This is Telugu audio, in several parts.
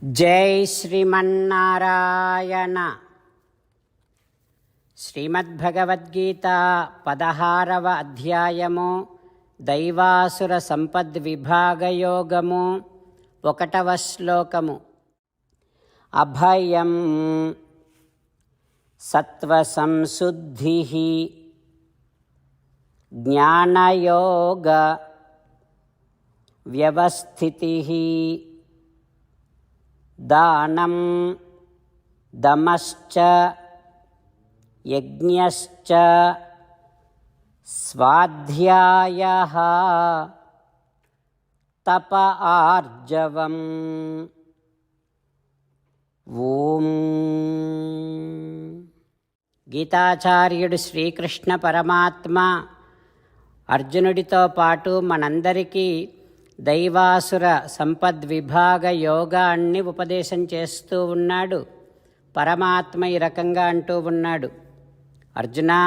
జై శ్రీమన్నారాయణ. శ్రీమద్భగవద్గీత 16వ అధ్యాయము దైవాసుర సంపద్విభాగయోగము 1వ శ్లోకము. అభయం సత్వసంశుద్ధి జ్ఞానయోగ వ్యవస్థితి దానం దమశ్చ యజ్ఞశ్చ స్వాధ్యాయః తప ఆర్జవం. ఓం. గీతాచార్యుడు శ్రీకృష్ణ పరమాత్మ అర్జునుడితో పాటు మనందరికీ దైవాసుర సంపద్విభాగ యోగాన్ని ఉపదేశం చేస్తూ ఉన్నాడు. పరమాత్మ ఈ రకంగా అంటూ ఉన్నాడు, అర్జునా,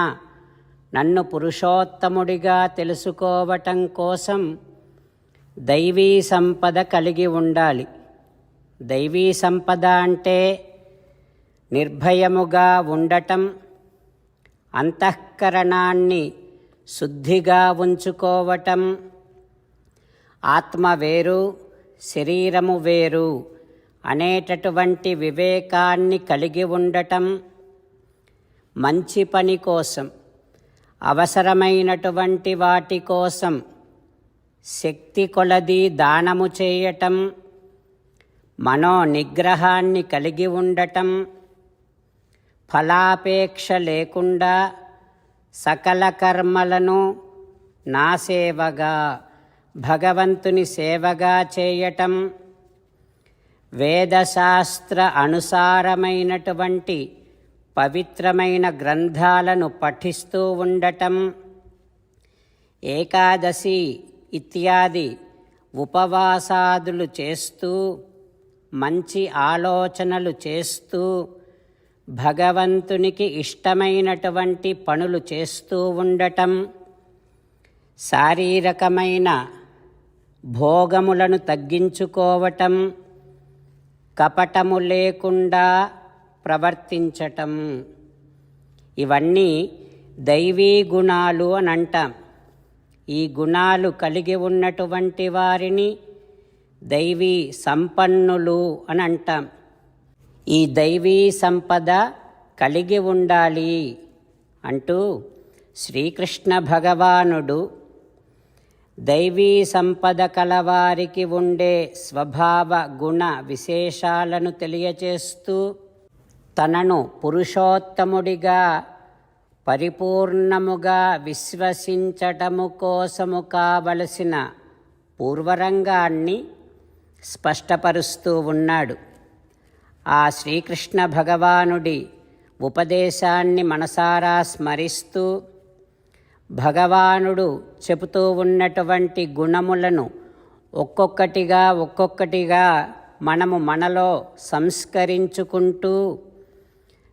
నన్ను పురుషోత్తముడిగా తెలుసుకోవటం కోసం దైవీ సంపద కలిగి ఉండాలి. దైవీ సంపద అంటే నిర్భయముగా ఉండటం, అంతఃకరణాన్ని శుద్ధిగా ఉంచుకోవటం, ఆత్మ వేరు శరీరము వేరు అనేటటువంటి వివేకాన్ని కలిగి ఉండటం, మంచి పని కోసం అవసరమైనటువంటి వాటి కోసం శక్తి కొలది దానము చేయటం, మనోనిగ్రహాన్ని కలిగి ఉండటం, ఫలాపేక్ష లేకుండా సకల కర్మలను నా సేవగా భగవంతుని సేవగా చేయటం, వేదశాస్త్ర అనుసారమైనటువంటి పవిత్రమైన గ్రంథాలను పఠిస్తూ ఉండటం, ఏకాదశి ఇత్యాది ఉపవాసాదులు చేస్తూ మంచి ఆలోచనలు చేస్తూ భగవంతునికి ఇష్టమైనటువంటి పనులు చేస్తూ ఉండటం, శారీరకమైన భోగములను తగ్గించుకోవటం, కపటము లేకుండా ప్రవర్తించటం, ఇవన్నీ దైవీ గుణాలు అని అంటాం. ఈ గుణాలు కలిగి ఉన్నటువంటి వారిని దైవీ సంపన్నులు అని అంటాం. ఈ దైవీ సంపద కలిగి ఉండాలి అంటూ శ్రీకృష్ణ భగవానుడు దైవీ సంపద కలవారికి ఉండే స్వభావ గుణ విశేషాలను తెలియచేస్తూ తనను పురుషోత్తముడిగా పరిపూర్ణముగా విశ్వసించటము కోసము కావలసిన పూర్వరంగాన్ని స్పష్టపరుస్తూ ఉన్నాడు. ఆ శ్రీకృష్ణ భగవానుడి ఉపదేశాన్ని మనసారా స్మరిస్తూ భగవానుడు చెబుతూ ఉన్నటువంటి గుణములను ఒక్కొక్కటిగా మనము మనలో సంస్కరించుకుంటూ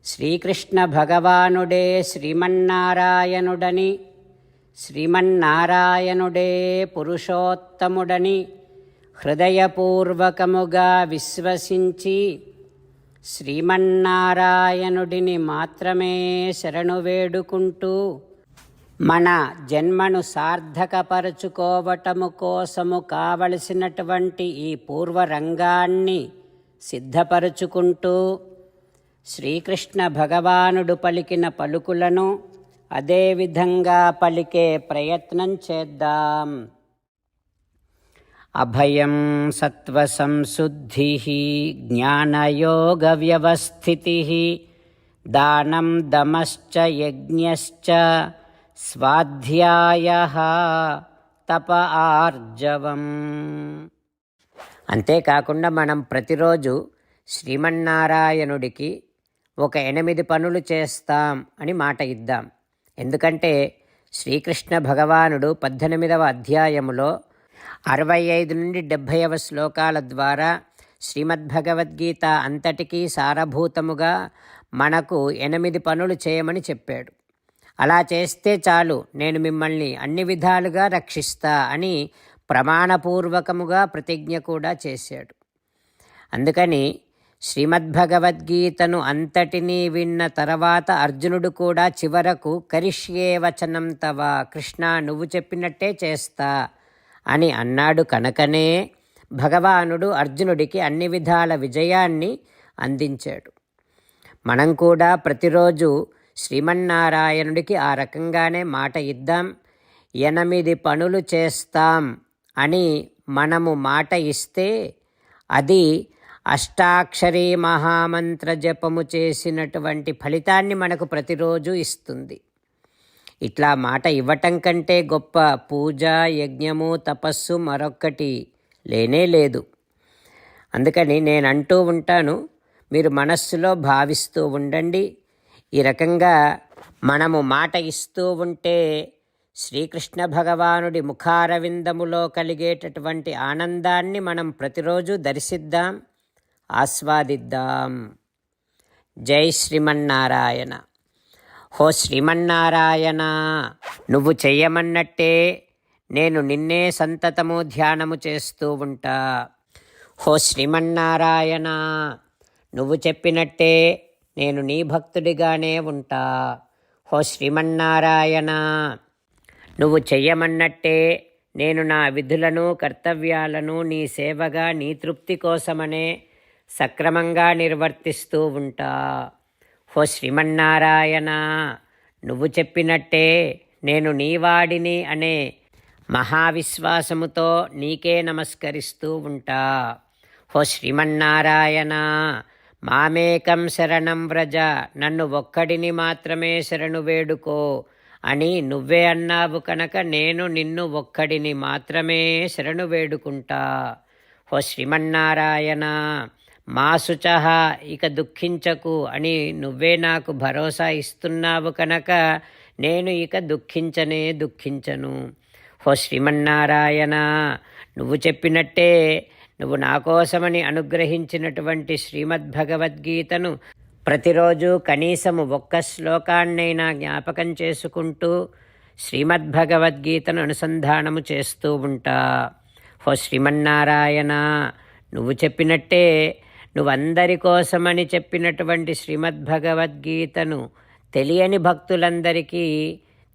శ్రీకృష్ణ భగవానుడే శ్రీమన్నారాయణుడని, శ్రీమన్నారాయణుడే పురుషోత్తముడని హృదయపూర్వకముగా విశ్వసించి శ్రీమన్నారాయణుడిని మాత్రమే శరణు వేడుకుంటూ మన జన్మను సార్థకపరచుకోవటము కోసము కావలసినటువంటి ఈ పూర్వరంగాన్ని సిద్ధపరచుకుంటూ శ్రీకృష్ణ భగవానుడు పలికిన పలుకులను అదేవిధంగా పలికే ప్రయత్నం చేద్దాం. అభయం సత్వసంశుద్ధి జ్ఞానయోగ వ్యవస్థితి దానం దమశ్చ యజ్ఞశ్చ స్వాధ్యాయః తప ఆర్జవం. అంతేకాకుండా మనం ప్రతిరోజు శ్రీమన్నారాయణుడికి ఒక 8 పనులు చేస్తాం అని మాట ఇద్దాం. ఎందుకంటే శ్రీకృష్ణ భగవానుడు 18వ అధ్యాయములో 65 నుండి 70వ శ్లోకాల ద్వారా శ్రీమద్భగవద్గీత అంతటికీ సారభూతముగా మనకు 8 పనులు చేయమని చెప్పాడు. అలా చేస్తే చాలు, నేను మిమ్మల్ని అన్ని విధాలుగా రక్షిస్తా అని ప్రమాణపూర్వకముగా ప్రతిజ్ఞ కూడా చేశాడు. అందుకని శ్రీమద్భగవద్గీతను అంతటినీ విన్న తర్వాత అర్జునుడు కూడా చివరకు కరిష్యే వచనం తవ, కృష్ణ నువ్వు చెప్పినట్టే చేస్తా అని అన్నాడు కనుకనే భగవానుడు అర్జునుడికి అన్ని విధాల విజయాన్ని అందించాడు. మనం కూడా ప్రతిరోజు శ్రీమన్నారాయణుడికి ఆ రకంగానే మాట ఇద్దాం. 8 పనులు చేస్తాం అని మనము మాట ఇస్తే అది అష్టాక్షరీ మహామంత్ర జపము చేసినటువంటి ఫలితాన్ని మనకు ప్రతిరోజు ఇస్తుంది. ఇట్లా మాట ఇవ్వటం కంటే గొప్ప పూజ, యజ్ఞము, తపస్సు మరొక్కటి లేనే లేదు. అందుకని నేను అంటూ ఉంటాను, మీరు మనస్సులో భావిస్తూ ఉండండి. ఈ రకంగా మనము మాట ఇస్తూ ఉంటే శ్రీకృష్ణ భగవానుడి ముఖారవిందములో కలిగేటటువంటి ఆనందాన్ని మనం ప్రతిరోజు దర్శిద్దాం, ఆస్వాదిద్దాం. జై శ్రీమన్నారాయణ. హో శ్రీమన్నారాయణ, నువ్వు చెయ్యమన్నట్టే నేను నిన్నే సంతతము ధ్యానము చేస్తూ ఉంటా. హో శ్రీమన్నారాయణ, నువ్వు చెప్పినట్టే నేను నీ భక్తుడిగానే ఉంటా. హో శ్రీమన్నారాయణ, నువ్వు చెయ్యమన్నట్టే నేను నా విధులను, కర్తవ్యాలను నీ సేవగా, నీ తృప్తి కోసమనే సక్రమంగా నిర్వర్తిస్తూ ఉంటా. హో శ్రీమన్నారాయణ, నువ్వు చెప్పినట్టే నేను నీవాడిని అనే మహావిశ్వాసముతో నీకే నమస్కరిస్తూ ఉంటా. హో శ్రీమన్నారాయణ, మామేకం శరణం వ్రజ, నన్ను ఒక్కడిని మాత్రమే శరణు వేడుకో అని నువ్వే అన్నావు కనుక నేను నిన్ను ఒక్కడిని మాత్రమే శరణు వేడుకుంటా. హో శ్రీమన్నారాయణ, మా శుచః, ఇక దుఃఖించకు అని నువ్వే నాకు భరోసా ఇస్తున్నావు కనుక నేను ఇక దుఃఖించను. హో శ్రీమన్నారాయణ, నువ్వు చెప్పినట్టే నువ్వు నా కోసమని అనుగ్రహించినటువంటి శ్రీమద్భగవద్గీతను ప్రతిరోజు కనీసము ఒక్క శ్లోకాన్నైనా జ్ఞాపకం చేసుకుంటూ శ్రీమద్భగవద్గీతను అనుసంధానము చేస్తూ ఉంటా. హో శ్రీమన్నారాయణ, నువ్వు చెప్పినట్టే నువ్వందరి కోసమని చెప్పినటువంటి శ్రీమద్భగవద్గీతను తెలియని భక్తులందరికీ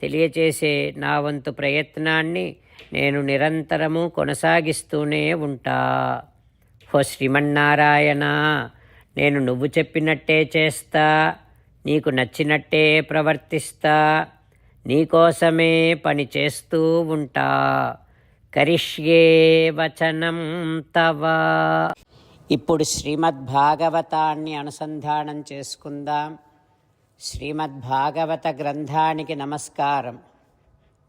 తెలియచేసే నా వంతు ప్రయత్నాన్ని నేను నిరంతరము కొనసాగిస్తూనే ఉంటా. హో శ్రీమన్నారాయణ, నేను నువ్వు చెప్పినట్టే చేస్తా, నీకు నచ్చినట్టే ప్రవర్తిస్తా, నీకోసమే పని చేస్తూ ఉంటా. కరిష్యే వచనం తవ. ఇప్పుడు శ్రీమద్భాగవతాన్ని అనుసంధానం చేసుకుందాం. శ్రీమద్భాగవత గ్రంథానికి నమస్కారం.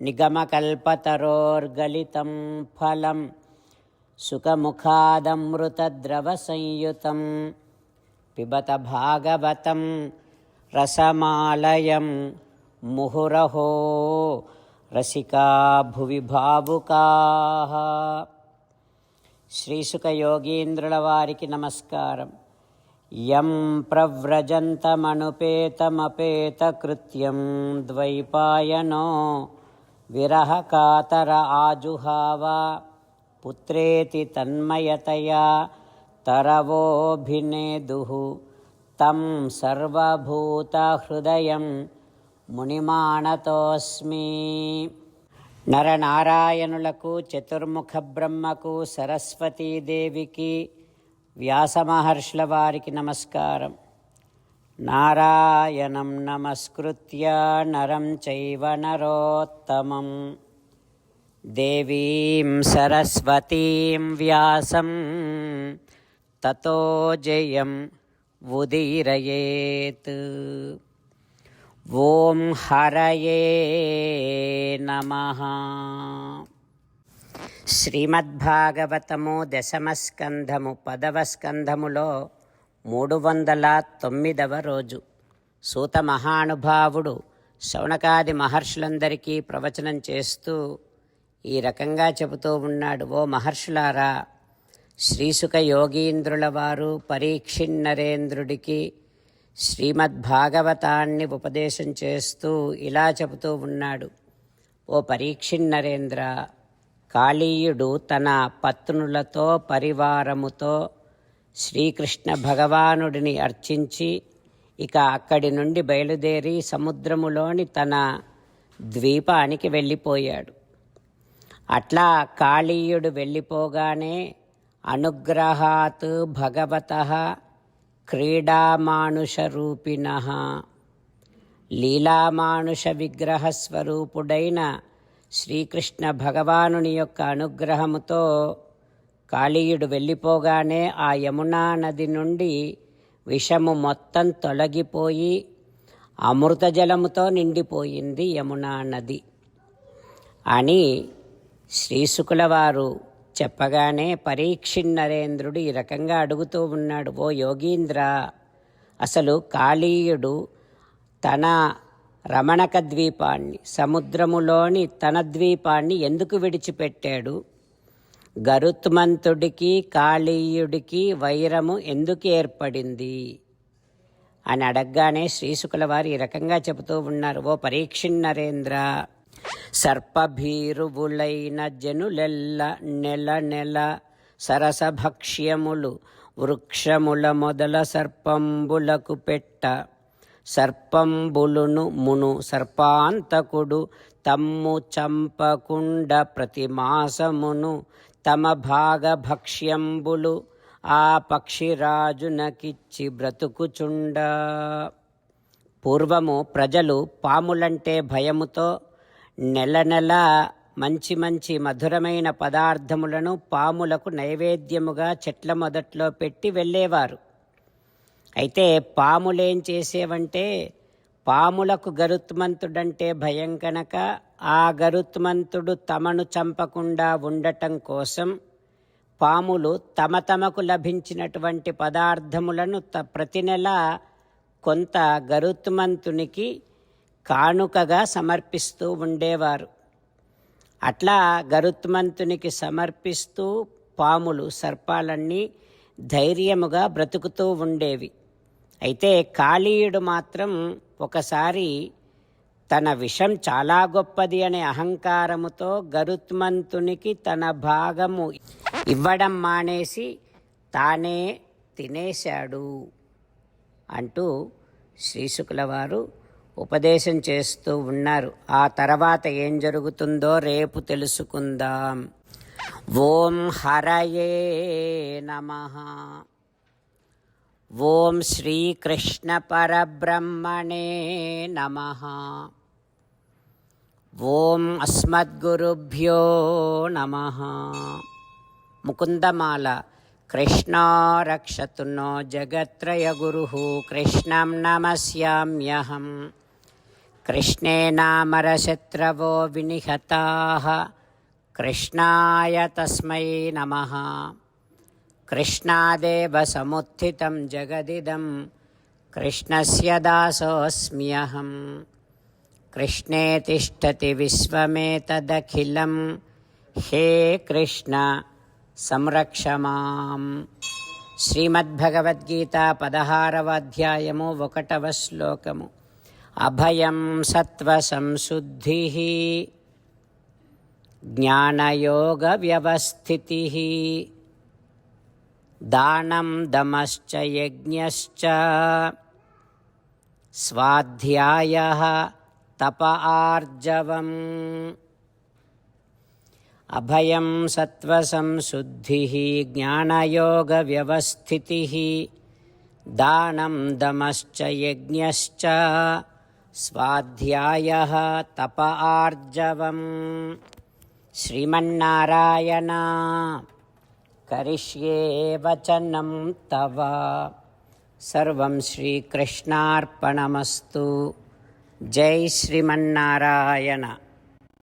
నిగమకల్పతరోర్గలితం ఫలం సుఖముఖాదమృతద్రవ సంయుతం పిబత భాగవతం రసమాలయం ముహురహో రసికా భువి భావుకాః. శ్రీసుఖ యోగీంద్రుల వారికి నమస్కారం. యం ప్రవ్రజంతమనుపేతమపేతకృత్యం ద్వైపాయనో విరహకాతర ఆజుహావ పుత్రేతి తన్మయతయా తరవోభినేదుః తం సర్వభూతహృదయం మునిమానతోస్మి. నరనారాయణులకు, చతుర్ముఖ బ్రహ్మకు, సరస్వతీదేవికి, వ్యాసమహర్షుల వారికి నమస్కారం. నారాయణం నమస్కృత్య నరం చైవ నరోత్తమం దేవీం సరస్వతీం వ్యాసం తతో జయం ఉదీరయేత్. ఓం హరయే నమః. శ్రీమద్భాగవతము 10వ స్కంధము 10వ స్కంధములో 309వ రోజు. సూత మహానుభావుడు శౌనకాది మహర్షులందరికీ ప్రవచనం చేస్తూ ఈ రకంగా చెబుతూ ఉన్నాడు. ఓ మహర్షులారా, శ్రీసుఖ యోగీంద్రుల వారు పరీక్షిన్నరేంద్రుడికి శ్రీమద్భాగవతాన్ని ఉపదేశం చేస్తూ ఇలా చెబుతూ ఉన్నాడు. ఓ పరీక్షిన్నరేంద్ర, కాళీయుడు తన పత్నులతో పరివారముతో శ్రీకృష్ణ భగవానుడిని అర్చించి ఇక అక్కడి నుండి బయలుదేరి సముద్రములోని తన ద్వీపానికి వెళ్ళిపోయాడు. అట్లా కాళీయుడు వెళ్ళిపోగానే అనుగ్రహాత్ భగవతః క్రీడామానుషరూపిణః లీలామానుష విగ్రహ స్వరూపుడైన శ్రీకృష్ణ భగవానుని యొక్క అనుగ్రహముతో కాళీయుడు వెళ్ళిపోగానే ఆ యమునా నది నుండి విషము మొత్తం తొలగిపోయి అమృత జలముతో నిండిపోయింది యమునా నది అని శ్రీశుకుల వారు చెప్పగానే పరీక్షిన్నరేంద్రుడు ఈ రకంగా అడుగుతూ ఉన్నాడు, ఓ యోగీంద్ర, అసలు కాళీయుడు తన రమణక ద్వీపాన్ని, సముద్రములోని తన ద్వీపాన్ని ఎందుకు విడిచిపెట్టాడు? గరుత్మంతుడికి కాళీయుడికి వైరము ఎందుకు ఏర్పడింది అని అడగగానే శ్రీశుకుల వారు ఈ రకంగా చెబుతూ ఉన్నారు, ఓ పరీక్షిన్నరేంద్ర, సర్పభీరువులైన జనులెల్ల నెల నెల సరసభక్ష్యములు వృక్షముల మొదల సర్పంబులకు పెట్ట సర్పంబులును మును సర్పాంతకుడు తమ్ము చంపకుండ ప్రతి మాసమును తమ భాగ భక్ష్యంబులు ఆ పక్షిరాజునకిచ్చి బ్రతుకుచుండ. పూర్వము ప్రజలు పాములంటే భయముతో నెల నెల మంచి మంచి మధురమైన పదార్థములను పాములకు నైవేద్యముగా చెట్ల మొదట్లో పెట్టి వెళ్ళేవారు. అయితే పాములేం చేసేవంటే, పాములకు గరుత్మంతుడంటే భయం కనుక ఆ గరుత్మంతుడు తమను చంపకుండా ఉండటం కోసం పాములు తమకు లభించినటువంటి పదార్థములను ప్రతి నెల కొంత గరుత్మంతునికి కానుకగా సమర్పిస్తూ ఉండేవారు. అట్లా గరుత్మంతునికి సమర్పిస్తూ పాములు, సర్పాలన్నీ ధైర్యముగా బ్రతుకుతూ ఉండేవి. అయితే కాళీయుడు మాత్రం ఒకసారి తన విషం చాలా గొప్పది అనే అహంకారముతో గరుత్మంతునికి తన భాగము ఇవ్వడం మానేసి తానే తినేశాడు అంటూ శ్రీశుకుల వారు ఉపదేశం చేస్తూ ఉన్నారు. ఆ తర్వాత ఏం జరుగుతుందో రేపు తెలుసుకుందాం. ఓం హరయే నమః. ఓం శ్రీకృష్ణ పరబ్రహ్మణే నమః. ఓం అస్మద్గురుభ్యో నమః. ముకుందమాల. కృష్ణో రక్షతు నో జగత్రయ గురుః కృష్ణం నమస్యామ్యహం. కృష్ణే నామరశత్రవో వినిహతాః కృష్ణాయ తస్మై నమః. కృష్ణాదేవ సముత్థితం జగదిదం కృష్ణస్య దాసోऽస్మ్యహం. కృష్ణే తిష్టతి విశ్వమేతదఖిలం హే కృష్ణ సంరక్ష మాం. శ్రీమద్భగవద్గీత 16వ అధ్యాయము 1వ శ్లోకము. అభయం సత్వ సంశుద్ధి జ్ఞానయోగ వ్యవస్థితి దానం దమశ్చ యజ్ఞశ్చ స్వాధ్యాయః తప ఆర్జవం. అభయం సత్వ సంశుద్ధి జ్ఞానయోగ వ్యవస్థితి దానం దమశ్చ యజ్ఞశ్చ స్వాధ్యాయః తప ఆర్జవం. శ్రీమన్నారాయణ కరిష్యే వచనం తవ. సర్వం శ్రీకృష్ణార్పణమస్తు. జై శ్రీమన్నారాయణ.